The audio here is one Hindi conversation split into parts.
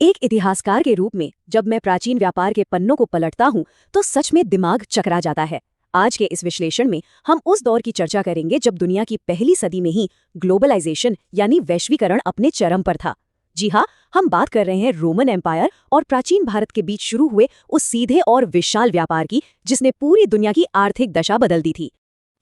एक इतिहासकार के रूप में जब मैं प्राचीन व्यापार के पन्नों को पलटता हूँ तो सच में दिमाग चकरा जाता है। आज के इस विश्लेषण में हम उस दौर की चर्चा करेंगे जब दुनिया की पहली सदी में ही ग्लोबलाइजेशन यानी वैश्वीकरण अपने चरम पर था। जी हाँ, हम बात कर रहे हैं रोमन एम्पायर और प्राचीन भारत के बीच शुरू हुए उस सीधे और विशाल व्यापार की जिसने पूरी दुनिया की आर्थिक दशा बदल दी थी।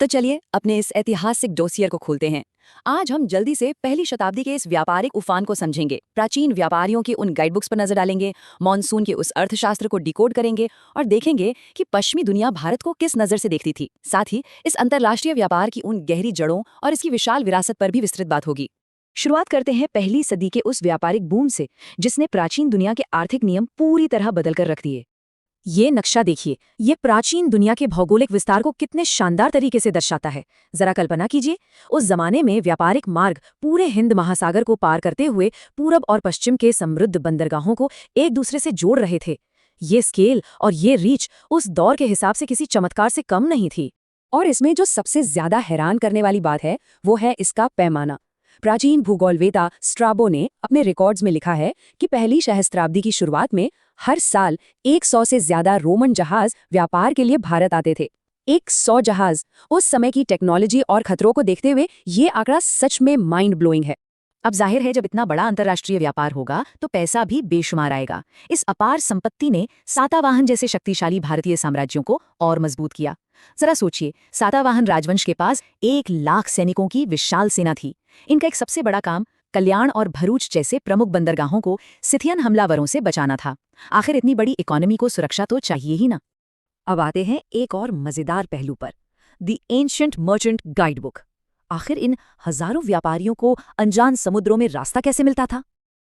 तो चलिए अपने इस ऐतिहासिक डोसियर को खोलते हैं। आज हम जल्दी से पहली शताब्दी के इस व्यापारिक उफान को समझेंगे, प्राचीन व्यापारियों की उन गाइडबुक्स पर नजर डालेंगे, मॉनसून के उस अर्थशास्त्र को डिकोड करेंगे और देखेंगे कि पश्चिमी दुनिया भारत को किस नजर से देखती थी। साथ ही इस अंतर्राष्ट्रीय व्यापार की उन गहरी जड़ों और इसकी विशाल विरासत पर भी विस्तृत बात होगी। शुरुआत करते हैं पहली सदी के उस व्यापारिक बूम से जिसने प्राचीन दुनिया के आर्थिक नियम पूरी तरह बदल कर रख दिए। ये नक्शा देखिए, ये प्राचीन दुनिया के भौगोलिक विस्तार को कितने शानदार तरीके से दर्शाता है। जरा कल्पना कीजिए, उस जमाने में व्यापारिक मार्ग पूरे हिंद महासागर को पार करते हुए पूरब और पश्चिम के समृद्ध बंदरगाहों को एक दूसरे से जोड़ रहे थे। ये स्केल और ये रीच उस दौर के हिसाब से किसी चमत्कार से कम नहीं थी। और इसमें जो सबसे ज्यादा हैरान करने वाली बात है वो है इसका पैमाना। प्राचीन भूगोलवेता स्ट्राबो ने अपने रिकॉर्ड्स में लिखा है कि पहली सहस्त्राब्दी की शुरुआत में हर साल 100 से ज्यादा रोमन जहाज व्यापार के लिए भारत आते थे। 100 जहाज! उस समय की टेक्नोलॉजी और खतरों को देखते हुए ये आंकड़ा सच में माइंड ब्लोइंग है। अब जाहिर है, जब इतना बड़ा अंतर्राष्ट्रीय व्यापार होगा तो पैसा भी बेशुमार आएगा। इस अपार संपत्ति ने सातवाहन जैसे शक्तिशाली भारतीय साम्राज्यों को और मजबूत किया। जरा सोचिए, सातवाहन राजवंश के पास 1 लाख सैनिकों की विशाल सेना थी। इनका एक सबसे बड़ा काम कल्याण और भरूच जैसे प्रमुख बंदरगाहों को सिथियन हमलावरों से बचाना था। आखिर इतनी बड़ी इकोनॉमी को सुरक्षा तो चाहिए ही ना। अब आते हैं एक और मजेदार पहलू पर, द एंशिएंट मर्चेंट गाइडबुक। आखिर इन हजारों व्यापारियों को अनजान समुद्रों में रास्ता कैसे मिलता था?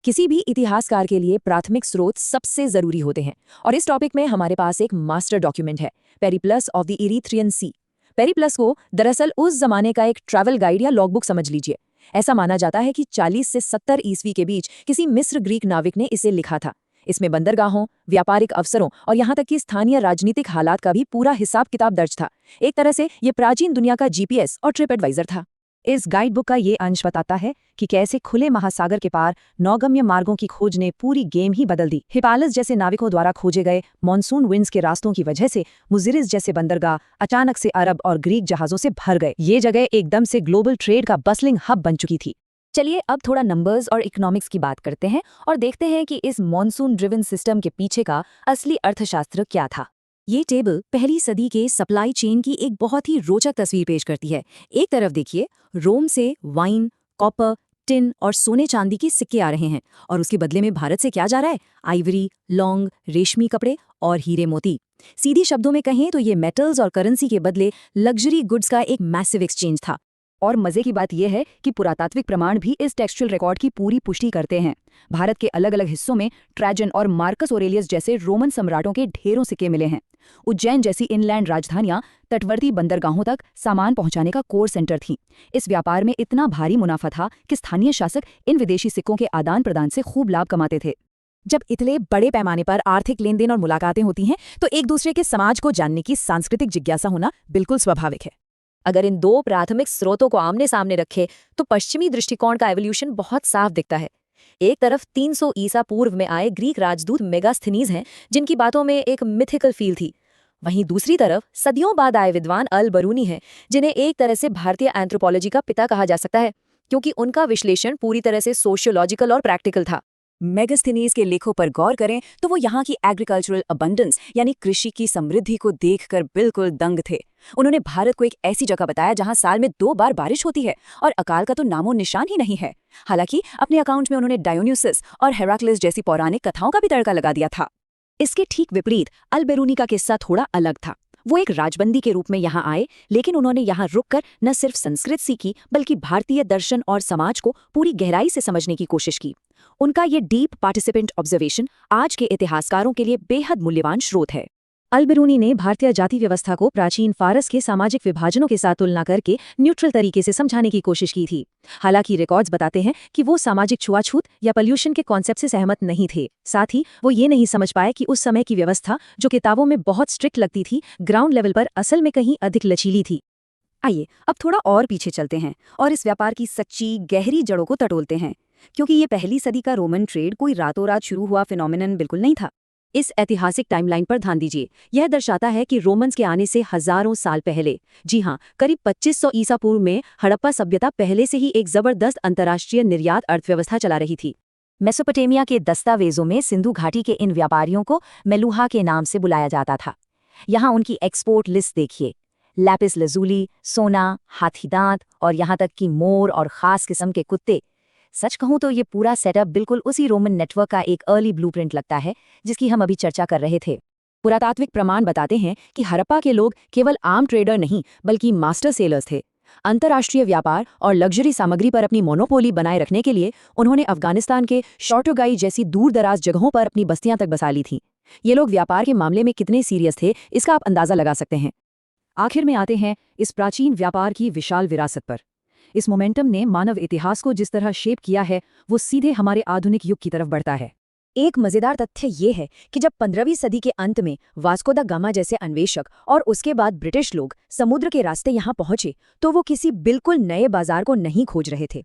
किसी भी इतिहासकार के लिए प्राथमिक स्रोत सबसे जरूरी होते हैं और इस टॉपिक में हमारे पास एक मास्टर डॉक्यूमेंट है, Periplus of the Erythraean Sea. Periplus को दरअसल उस जमाने का एक ट्रैवल गाइड या लॉगबुक समझ लीजिए। ऐसा माना जाता है कि 40 से 70 ईस्वी के बीच किसी मिस्र ग्रीक नाविक ने इसे लिखा था। इसमें बंदरगाहों, व्यापारिक अवसरों और यहाँ तक कि स्थानीय राजनीतिक हालात का भी पूरा हिसाब किताब दर्ज था। एक तरह से ये प्राचीन दुनिया का जीपीएस और ट्रिप एडवाइजर था। इस गाइडबुक का ये अंश बताता है कि कैसे खुले महासागर के पार नौगम्य मार्गों की खोज ने पूरी गेम ही बदल दी। हिपालस जैसे नाविकों द्वारा खोजे गए मॉनसून विंड्स के रास्तों की वजह से मुजिरिस जैसे बंदरगाह अचानक से अरब और ग्रीक जहाजों से भर गए। ये जगह एकदम से ग्लोबल ट्रेड का बसलिंग हब बन चुकी थी। चलिए अब थोड़ा नंबर्स और इकोनॉमिक्स की बात करते हैं और देखते हैं कि इस मॉनसून ड्रिवन सिस्टम के पीछे का असली अर्थशास्त्र क्या था। ये टेबल पहली सदी के सप्लाई चेन की एक बहुत ही रोचक तस्वीर पेश करती है। एक तरफ देखिए, रोम से वाइन, कॉपर, टिन और सोने चांदी के सिक्के आ रहे हैं और उसके बदले में भारत से क्या जा रहा है? आइवरी, लौंग, रेशमी कपड़े और हीरे मोती। सीधी शब्दों में कहें तो ये मेटल्स और करेंसी के बदले लग्जरी गुड्स का एक मैसिव एक्सचेंज था। और मजे की बात यह है कि पुरातात्विक प्रमाण भी इस टेक्सचुअल रिकॉर्ड की पूरी पुष्टि करते हैं। भारत के अलग अलग हिस्सों में ट्रैजन और मार्कस ओरेलियस जैसे रोमन सम्राटों के ढेरों सिक्के मिले हैं। उज्जैन जैसी इनलैंड राजधानियां तटवर्ती बंदरगाहों तक सामान पहुंचाने का कोर सेंटर थीं। इस व्यापार में इतना भारी मुनाफा था कि स्थानीय शासक इन विदेशी सिक्कों के आदान प्रदान से खूब लाभ कमाते थे। जब इतने बड़े पैमाने पर आर्थिक लेन देन और मुलाकातें होती हैं तो एक दूसरे के समाज को जानने की सांस्कृतिक जिज्ञासा होना बिल्कुल स्वाभाविक है। अगर इन दो प्राथमिक स्रोतों को आमने सामने रखें तो पश्चिमी दृष्टिकोण का एवोल्यूशन बहुत साफ दिखता है। एक तरफ 300 ईसा पूर्व में आए ग्रीक राजदूत मेगास्थनीज हैं, जिनकी बातों में एक मिथिकल फील थी। वहीं दूसरी तरफ सदियों बाद आए विद्वान अल बरूनी हैं, जिन्हें एक तरह से भारतीय एंथ्रोपोलॉजी का पिता कहा जा सकता है, क्योंकि उनका विश्लेषण पूरी तरह से सोशियोलॉजिकल और प्रैक्टिकल था। मेगास्थनीज के लेखों पर गौर करें तो वो यहाँ की एग्रीकल्चरल अबंडेंस यानी कृषि की समृद्धि को देखकर बिल्कुल दंग थे। उन्होंने भारत को एक ऐसी जगह बताया जहां साल में 2 बार बारिश होती है और अकाल का तो नामो निशान ही नहीं है। हालांकि अपने अकाउंट में उन्होंने डायोन्यूसिस और हेराक्लिस जैसी पौराणिक कथाओं का भी तड़का लगा दिया था। इसके ठीक विपरीत अल बेरूनी का किस्सा थोड़ा अलग था। वो एक राजबंदी के रूप में यहाँ आए, लेकिन उन्होंने यहाँ रुककर न सिर्फ संस्कृत सीखी बल्कि भारतीय दर्शन और समाज को पूरी गहराई से समझने की कोशिश की। उनका ये डीप पार्टिसिपेंट ऑब्जर्वेशन आज के इतिहासकारों के लिए बेहद मूल्यवान स्रोत है। अल बेरूनी ने भारतीय जाति व्यवस्था को प्राचीन फारस के सामाजिक विभाजनों के साथ तुलना करके न्यूट्रल तरीके से समझाने की कोशिश की थी। हालांकि रिकॉर्ड्स बताते हैं कि वो सामाजिक छुआछूत या पॉल्यूशन के कॉन्सेप्ट से सहमत नहीं थे। साथ ही वो ये नहीं समझ पाए कि उस समय की व्यवस्था, जो किताबों में बहुत स्ट्रिक्ट लगती थी, ग्राउंड लेवल पर असल में कहीं अधिक लचीली थी। आइए अब थोड़ा और पीछे चलते हैं और इस व्यापार की सच्ची गहरी जड़ों को टटोलते हैं। क्योंकि ये पहली सदी का रोमन ट्रेड कोई रातों रात शुरू हुआ फिनोमिनन बिल्कुल नहीं था। इस ऐतिहासिक टाइमलाइन पर ध्यान दीजिए। यह दर्शाता है कि रोमन्स के आने से हजारों साल पहले, जी हाँ, करीब 2500 ईसा पूर्व में हड़प्पा सभ्यता पहले से ही एक जबरदस्त अंतर्राष्ट्रीय निर्यात अर्थव्यवस्था चला रही थी। मेसोपोटामिया के दस्तावेजों में सिंधु घाटी के इन व्यापारियों को मेलुहा के नाम से बुलाया जाता था। यहाँ उनकी एक्सपोर्ट लिस्ट देखिए। लैपिस लजूली, सोना, हाथी दांत और यहाँ तक कि मोर और खास किस्म के कुत्ते। सच कहूं तो ये पूरा सेटअप बिल्कुल उसी रोमन नेटवर्क का एक अर्ली ब्लूप्रिंट लगता है जिसकी हम अभी चर्चा कर रहे थे। पुरातात्विक प्रमाण बताते हैं कि हड़प्पा के लोग केवल आम ट्रेडर नहीं बल्कि मास्टर सेलर्स थे। अंतर्राष्ट्रीय व्यापार और लग्जरी सामग्री पर अपनी मोनोपोली बनाए रखने के लिए उन्होंने अफगानिस्तान के शॉर्टोगाई जैसी दूर दराज जगहों पर अपनी बस्तियां तक बसा ली थीं। ये लोग व्यापार के मामले में कितने सीरियस थे, इसका आप अंदाजा लगा सकते हैं। आखिर में आते हैं इस प्राचीन व्यापार की विशाल विरासत पर। इस मोमेंटम ने मानव इतिहास को जिस तरह शेप किया है वो सीधे हमारे आधुनिक युग की तरफ बढ़ता है। एक मजेदार तथ्य ये है कि जब 15वीं सदी के अंत में वास्को दा गामा जैसे अन्वेषक और उसके बाद ब्रिटिश लोग समुद्र के रास्ते यहाँ पहुंचे तो वो किसी बिल्कुल नए बाजार को नहीं खोज रहे थे।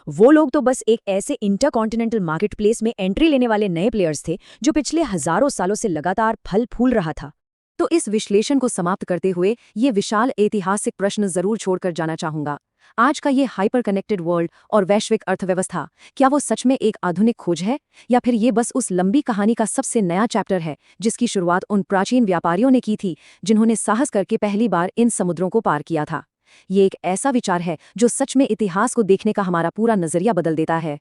वो लोग तो बस एक ऐसे इंटरकॉन्टिनेंटल मार्केट प्लेस में एंट्री लेने वाले नए प्लेयर्स थे जो पिछले हजारों सालों से लगातार फल फूल रहा था। तो इस विश्लेषण को समाप्त करते हुए ये विशाल ऐतिहासिक प्रश्न जरूर छोड़कर जाना चाहूंगा। आज का ये हाइपर कनेक्टेड वर्ल्ड और वैश्विक अर्थव्यवस्था, क्या वो सच में एक आधुनिक खोज है या फिर ये बस उस लंबी कहानी का सबसे नया चैप्टर है जिसकी शुरुआत उन प्राचीन व्यापारियों ने की थी जिन्होंने साहस करके पहली बार इन समुद्रों को पार किया था। ये एक ऐसा विचार है जो सच में इतिहास को देखने का हमारा पूरा नजरिया बदल देता है।